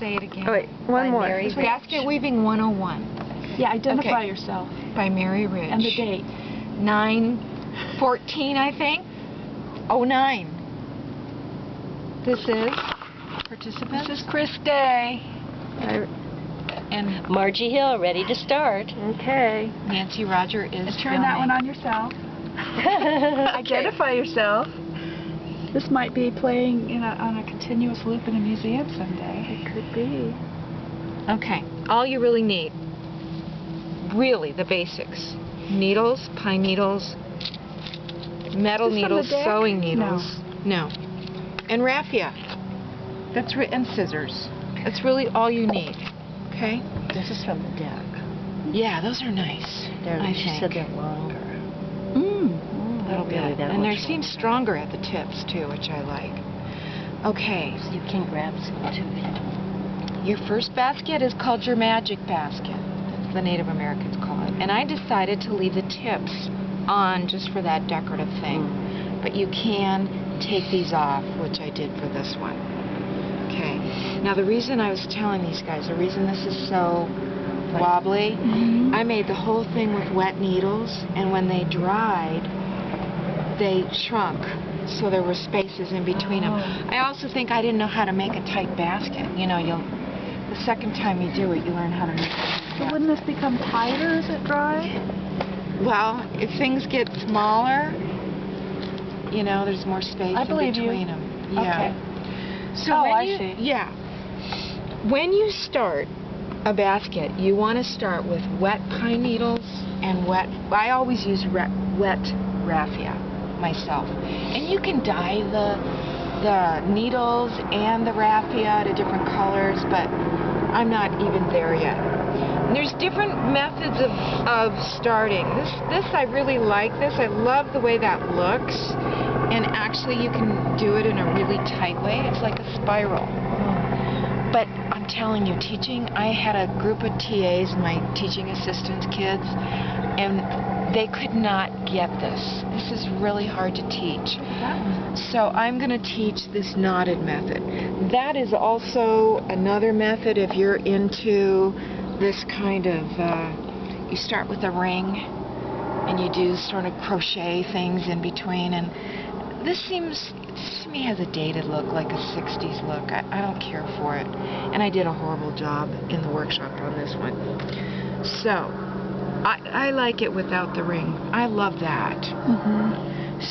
Say it again. Oh, wait, one more. Basket Weaving 101. Yeah, identify Okay. yourself. By Mary Ridge. And the date. 9/14, I think. 09. This is participants. This is Chris Day. And Margie Hill, ready to start. Okay. Nancy Roger is And turn that one on yourself. Identify yourself. This might be playing on a continuous loop in a museum someday. It could be. Okay. All you really need, really the basics. Needles, pine needles, metal Is this from needles, the deck? sewing needles. No. And raffia. And scissors. That's really all you need. Okay? This is from the deck. Yeah, those are nice. She said they're longer. That'll be really it. that And they much seem longer. stronger at the tips too, which I like. Okay. So you can grab some too if you want. Your first basket is called your magic basket. That's the Native Americans call it. And I decided to leave the tips on just for that decorative thing. But you can take these off, which I did for this one. Okay. Now the reason I was telling these guys, the reason this is so wobbly, I made the whole thing with wet needles, and when they dried, they shrunk, so there were spaces in between them. I also think I didn't know how to make a tight basket. You know, the second time you do it, you learn how to make it. So wouldn't this become tighter as it dries? Well, if things get smaller, you know, there's more space I believe in between you. them. Yeah. Okay. So when I you, see. Yeah. When you start a basket, you want to start with wet pine needles and wet. I always use wet raffia myself, and you can dye the needles and the raffia to different colors, but I'm not even there yet. And there's different methods of starting. This I really like this. I love the way that looks, and actually you can do it in a really tight way. It's like a spiral. But I'm telling you, teaching, I had a group of TAs, my teaching assistants, kids, and they could not get this. This is really hard to teach. So I'm going to teach this knotted method. That is also another method if you're into this kind of, you start with a ring and you do sort of crochet things in between, and this to me has a dated look, like a 60s look. I don't care for it. And I did a horrible job in the workshop on this one. So, I like it without the ring. I love that.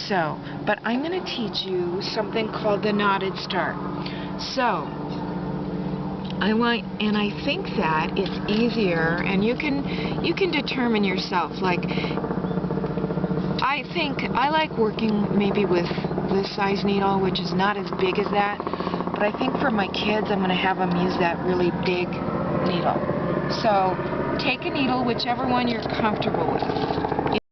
So, but I'm going to teach you something called the knotted start. So, I think that it's easier, and you can determine yourself. Like, I like working maybe with this size needle, which is not as big as that, but I think for my kids I'm going to have them use that really big needle. So take a needle, whichever one you're comfortable with.